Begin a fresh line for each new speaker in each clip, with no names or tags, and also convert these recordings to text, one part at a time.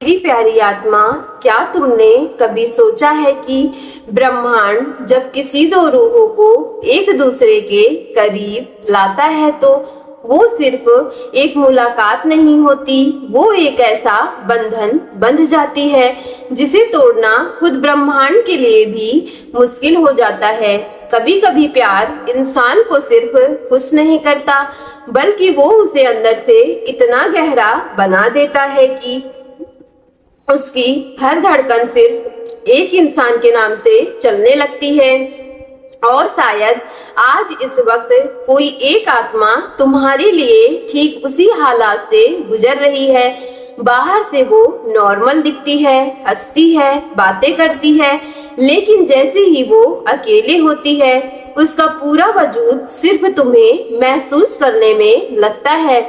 मेरी प्यारी आत्मा, क्या तुमने कभी सोचा है कि ब्रह्मांड जब किसी दो रूहों को एक दूसरे के करीब लाता है तो वो सिर्फ एक मुलाकात नहीं होती, वो एक ऐसा बंधन बंध जाती है जिसे तोड़ना खुद ब्रह्मांड के लिए भी मुश्किल हो जाता है। कभी कभी प्यार इंसान को सिर्फ खुश नहीं करता, बल्कि वो उसे अंदर से इतना गहरा बना देता है कि उसकी हर धड़कन सिर्फ एक इंसान के नाम से चलने लगती है। और शायद आज इस वक्त कोई एक आत्मा तुम्हारे लिए ठीक उसी हालात से गुजर रही है। बाहर से वो नॉर्मल दिखती है, हंसती है, बातें करती है, लेकिन जैसे ही वो अकेले होती है उसका पूरा वजूद सिर्फ तुम्हें महसूस करने में लगता है।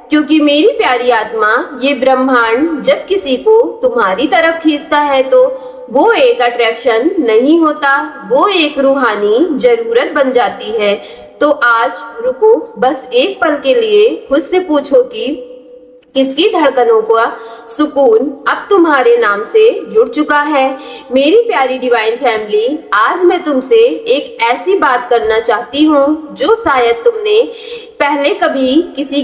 क्योंकि मेरी प्यारी आत्मा, ये ब्रह्मांड जब किसी को तुम्हारी तरफ खींचता है तो वो एक अट्रैक्शन नहीं होता, वो एक रूहानी जरूरत बन जाती है। तो आज रुको, बस एक पल के लिए खुद से पूछो कि किसकी धड़कनों का सुकून अब तुम्हारे नाम से जुड़ चुका है। मेरी प्यारी डिवाइन फैमिली, आज मैं तुमसे एक ऐसी बात करना चाहती हूँ जो शायद तुमने पहले कभी किसी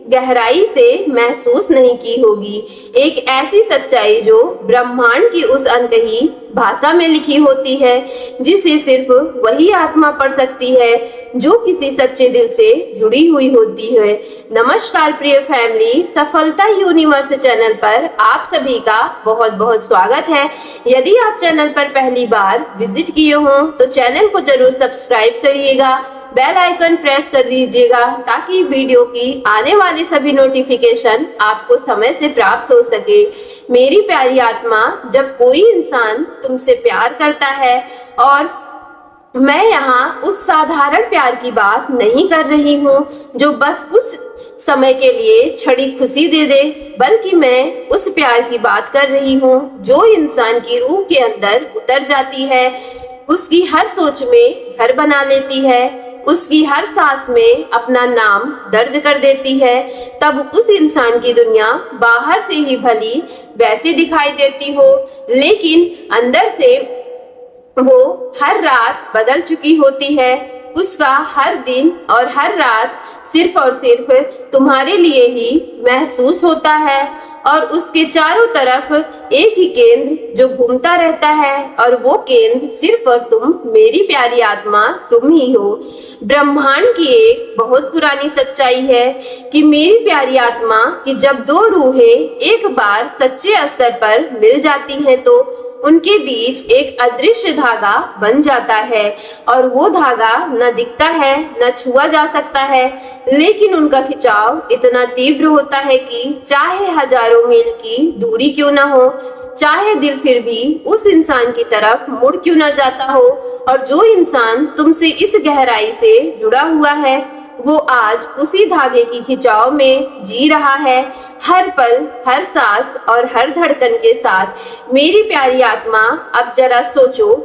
गहराई से महसूस नहीं की होगी। एक ऐसी सच्चाई जो ब्रह्मांड की उस अनकही भाषा में लिखी होती है जिसे सिर्फ वही आत्मा पढ़ सकती है जो किसी सच्चे दिल से जुड़ी हुई होती है। नमस्कार प्रिय फैमिली, सफलता यूनिवर्स चैनल पर आप सभी का बहुत बहुत स्वागत है। यदि आप चैनल पर पहली बार विजिट किए हो तो चैनल को जरूर सब्सक्राइब करिएगा, बेल आइकन प्रेस कर दीजिएगा ताकि वीडियो की आने वाली सभी नोटिफिकेशन आपको समय से प्राप्त हो सके। मेरी प्यारी आत्मा, जब कोई इंसान तुमसे प्यार करता है, और मैं यहाँ उस साधारण प्यार की बात नहीं कर रही हूँ जो बस कुछ समय के लिए क्षणिक खुशी दे दे, बल्कि मैं उस प्यार की बात कर रही हूँ जो इंसान की रूह के अंदर उतर जाती है, उसकी हर सोच में घर बना लेती है, उसकी हर सांस में अपना नाम दर्ज कर देती है। तब उस इंसान की दुनिया बाहर से ही भली वैसी दिखाई देती हो, लेकिन अंदर से वो हर रात बदल चुकी होती है। उसका हर दिन और हर रात सिर्फ और सिर्फ तुम्हारे लिए ही महसूस होता है, और उसके चारों तरफ एक ही केंद्र जो घूमता रहता है, और वो केंद्र सिर्फ और तुम, मेरी प्यारी आत्मा, तुम ही हो। ब्रह्मांड की एक बहुत पुरानी सच्चाई है कि मेरी प्यारी आत्मा, कि जब दो रूहें एक बार सच्चे स्तर पर मिल जाती हैं तो उनके बीच एक अदृश्य धागा बन जाता है, और वो धागा न दिखता है न छुआ जा सकता है, लेकिन उनका खिंचाव इतना तीव्र होता है कि चाहे हजारों मील की दूरी क्यों न हो, चाहे दिल फिर भी उस इंसान की तरफ मुड़ क्यों न जाता हो, और जो इंसान तुमसे इस गहराई से जुड़ा हुआ है वो आज उसी धागे की खिंचाव में जी रहा है, हर पल, हर सांस और हर धड़कन के साथ। मेरी प्यारी आत्मा, अब जरा सोचो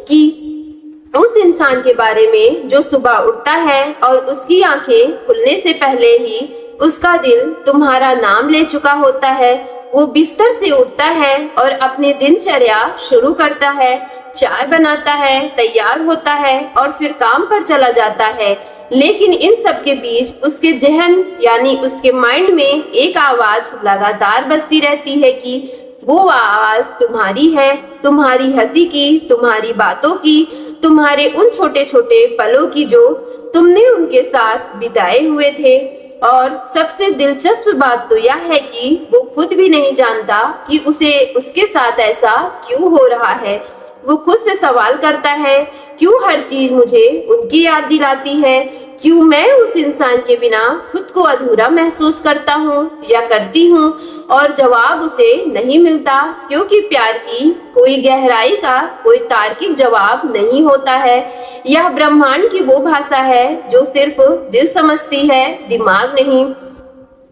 कि उस इंसान के बारे में जो सुबह उठता है और उसकी आंखें खुलने से पहले ही उसका दिल तुम्हारा नाम ले चुका होता है। वो बिस्तर से उठता है और अपनी दिनचर्या शुरू करता है, चाय बनाता है, तैयार होता है और फिर काम पर चला जाता है। लेकिन इन सब के बीच उसके जहन यानी उसके माइंड में एक आवाज लगातार बजती रहती है कि वो आवाज तुम्हारी है, तुम्हारी हंसी की, तुम्हारी बातों की, तुम्हारे उन छोटे छोटे पलों की जो तुमने उनके साथ बिताए हुए थे। और सबसे दिलचस्प बात तो यह है कि वो खुद भी नहीं जानता कि उसे उसके साथ ऐसा क्यों हो रहा है। वो खुद से सवाल करता है, क्यों हर चीज मुझे उनकी याद दिलाती है, क्यों मैं उस इंसान के बिना खुद को अधूरा महसूस करता हूँ या करती हूँ। और जवाब उसे नहीं मिलता, क्योंकि प्यार की कोई गहराई का कोई तार्किक जवाब नहीं होता है। यह ब्रह्मांड की वो भाषा है जो सिर्फ दिल समझती है, दिमाग नहीं।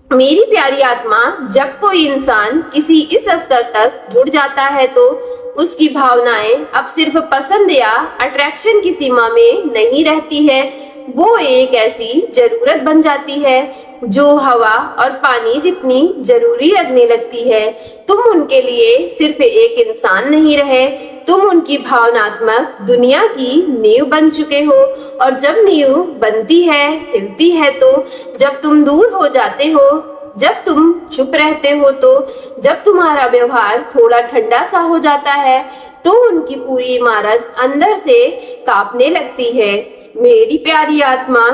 मेरी प्यारी आत्मा, जब कोई इंसान किसी इस स्तर तक जुड़ जाता है तो उसकी भावनाएं अब सिर्फ पसंद या अट्रैक्शन की सीमा में नहीं रहती है, वो एक ऐसी जरूरत बन जाती है जो हवा और पानी जितनी जरूरी लगने लगती है। तुम उनके लिए सिर्फ एक इंसान नहीं रहे, तुम उनकी भावनात्मक दुनिया की नींव बन चुके हो। और जब नींव बनती है, हिलती है, तो जब तुम दूर हो जाते हो, जब तुम चुप रहते हो, तो जब तुम्हारा व्यवहार थोड़ा ठंडा सा हो जाता है, तो उनकी पूरी इमारत अंदर से कांपने लगती है। मेरी प्यारी आत्मा,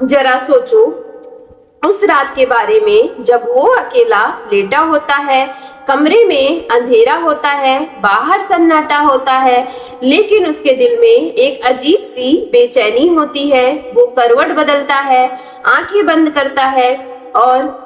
जरा सोचो उस रात के बारे में जब वो अकेला लेटा होता है, कमरे में अंधेरा होता है, बाहर सन्नाटा होता है, लेकिन उसके दिल में एक अजीब सी बेचैनी होती है। वो करवट बदलता है, आंखें बंद करता है, और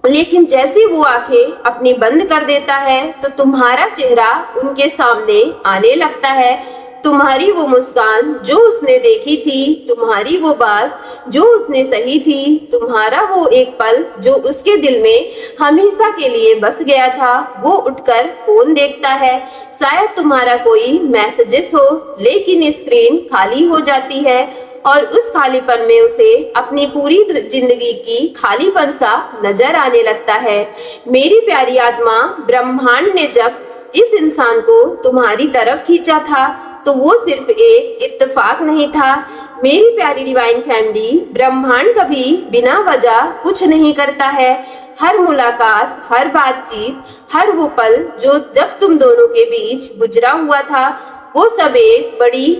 लेकिन जैसे वो आंखें अपनी बंद कर देता है, तो तुम्हारा चेहरा उनके सामने आने लगता है। तुम्हारी वो मुस्कान जो उसने देखी थी, तुम्हारी वो बात जो उसने सही थी, तुम्हारा वो एक पल जो उसके दिल में हमेशा के लिए बस गया था। वो उठकर फोन देखता है, शायद तुम्हारा कोई मैसेजेस हो, लेकिन स्क्रीन खाली हो जाती है, और उस खालीपन में उसे अपनी पूरी जिंदगी की खालीपन सा नजर आने लगता है। मेरी प्यारी आत्मा, ब्रह्मांड ने जब इस इंसान को तुम्हारी तरफ खींचा था, तो वो सिर्फ एक इत्तेफाक नहीं था। मेरी प्यारी डिवाइन फैमिली, ब्रह्मांड कभी बिना वजह कुछ नहीं करता है। हर मुलाकात, हर बातचीत, हर वो पल जो जब तुम दोनों के बीच गुजरा हुआ था, वो सब एक बड़ी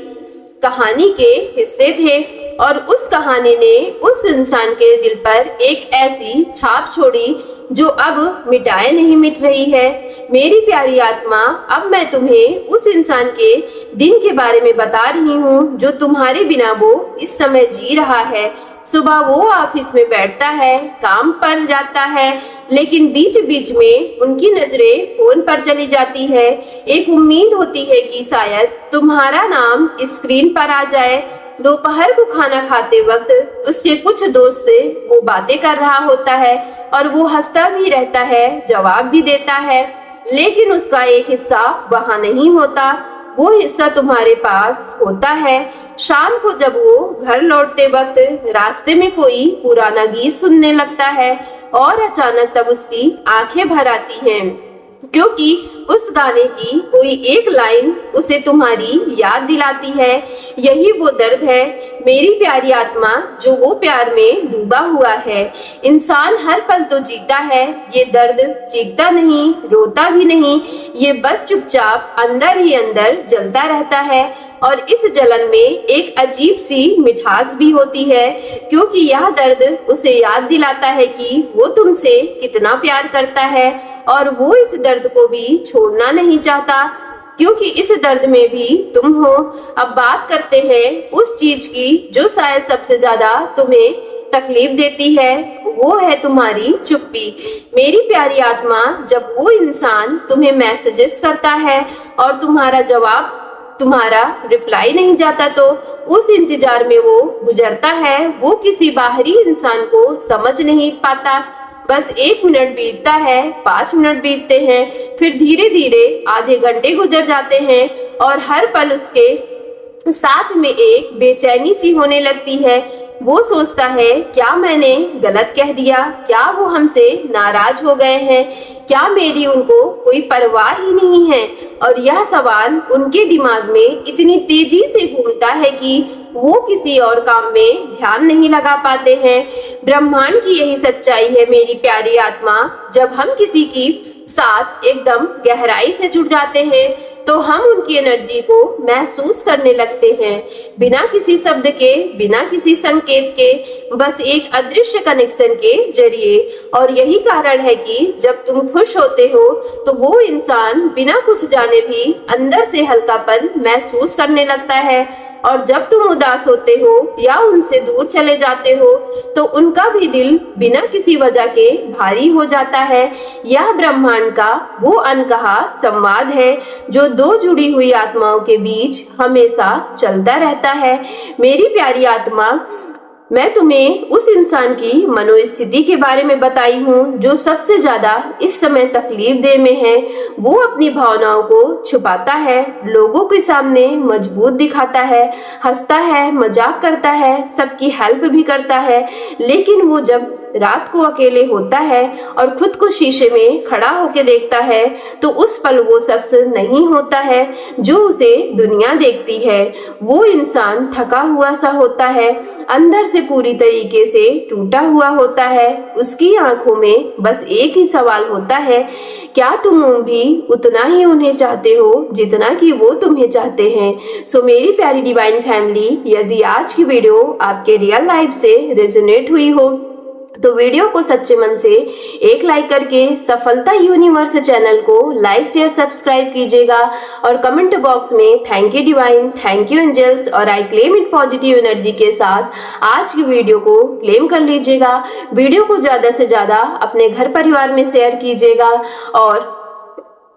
कहानी के हिस्से थे, और उस कहानी ने उस इंसान के दिल पर एक ऐसी छाप छोड़ी जो अब मिटाए नहीं मिट रही है। मेरी प्यारी आत्मा, अब मैं तुम्हें उस इंसान के दिन के बारे में बता रही हूँ जो तुम्हारे बिना वो इस समय जी रहा है। सुबह वो ऑफिस में बैठता है, काम पर जाता है, लेकिन बीच बीच में उनकी नजरें फोन पर चली जाती है। एक उम्मीद होती है कि शायद तुम्हारा नाम स्क्रीन पर आ जाए। दोपहर को खाना खाते वक्त उसके कुछ दोस्त से वो बातें कर रहा होता है, और वो हंसता भी रहता है, जवाब भी देता है, लेकिन उसका एक हिस्सा वहां नहीं होता। वो हिस्सा तुम्हारे पास होता है। शाम को जब वो घर लौटते वक्त रास्ते में कोई पुराना गीत सुनने लगता है, और अचानक तब उसकी आंखें भर आती हैं, क्योंकि उस गाने की कोई एक लाइन उसे तुम्हारी याद दिलाती है। यही वो दर्द है मेरी प्यारी आत्मा, जो वो प्यार में डूबा हुआ है। इंसान हर पल तो जीता है, ये दर्द चीखता नहीं, रोता भी नहीं, ये बस चुपचाप अंदर ही अंदर जलता रहता है। और इस जलन में एक अजीब सी मिठास भी होती है, क्योंकि यह दर्द उसे याद दिलाता है कि वो तुमसे कितना प्यार करता है, और वो इस दर्द को भी छोड़ना नहीं चाहता, क्योंकि इस दर्द में भी तुम हो। अब बात करते हैं उस चीज की जो शायद सबसे ज्यादा तुम्हें तकलीफ देती है, वो है तुम्हारी चुप्पी। मेरी प्यारी आत्मा, जब वो इंसान तुम्हें मैसेजेस करता है और तुम्हारा रिप्लाई नहीं जाता, तो उस इंतजार में वो गुजरता है। वो किसी बाहरी इंसान को समझ नहीं पाता। बस 1 मिनट बीतता है, 5 मिनट बीतते हैं, फिर धीरे धीरे आधे घंटे गुजर जाते हैं, और हर पल उसके साथ में एक बेचैनी सी होने लगती है। वो सोचता है, क्या मैंने गलत कह दिया? क्या वो हमसे नाराज हो गए हैं? क्या मेरी उनको कोई परवाह ही नहीं है? और यह सवाल उनके दिमाग में इतनी तेजी से घूमता है कि वो किसी और काम में ध्यान नहीं लगा पाते हैं। ब्रह्मांड की यही सच्चाई है मेरी प्यारी आत्मा। जब हम किसी की साथ एकदम गहराई से जुड़ जाते हैं, तो हम उनकी एनर्जी को महसूस करने लगते हैं, बिना किसी शब्द के, बिना किसी संकेत के, बस एक अदृश्य कनेक्शन के जरिए। और यही कारण है कि जब तुम खुश होते हो, तो वो इंसान बिना कुछ जाने भी अंदर से हल्कापन महसूस करने लगता है, और जब तुम उदास होते हो या उनसे दूर चले जाते हो, तो उनका भी दिल बिना किसी वजह के भारी हो जाता है। यह ब्रह्मांड का वो अनकहा संवाद है जो दो जुड़ी हुई आत्माओं के बीच हमेशा चलता रहता है। मेरी प्यारी आत्मा, मैं तुम्हें उस इंसान की मनोस्थिति के बारे में बताई हूँ जो सबसे ज्यादा इस समय तकलीफ दे में है। वो अपनी भावनाओं को छुपाता है, लोगों के सामने मजबूत दिखाता है, हंसता है, मजाक करता है, सबकी हेल्प भी करता है, लेकिन वो जब रात को अकेले होता है और खुद को शीशे में खड़ा होकर देखता है तो उस पल वो शख्स नहीं होता है जो उसे दुनिया देखती है। वो इंसान थका हुआ सा होता है, अंदर से पूरी तरीके से टूटा हुआ होता है। उसकी आंखों में बस एक ही सवाल होता है, क्या तुम भी उतना ही उन्हें चाहते हो जितना कि वो तुम्हें चाहते हैं। सो मेरी प्यारी डिवाइन फैमिली, यदि आज की वीडियो आपके रियल लाइफ से रेजोनेट हुई हो तो वीडियो को सच्चे मन से एक लाइक करके सफलता यूनिवर्स चैनल को लाइक शेयर सब्सक्राइब कीजिएगा और कमेंट बॉक्स में thank you divine, thank you angels और I claim it positive energy के साथ आज की वीडियो को क्लेम कर लीजिएगा। वीडियो को ज्यादा से ज्यादा अपने घर परिवार में शेयर कीजिएगा और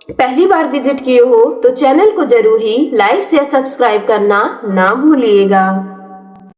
पहली बार विजिट किए हो तो चैनल को जरूर ही लाइक शेयर सब्सक्राइब करना ना भूलिएगा।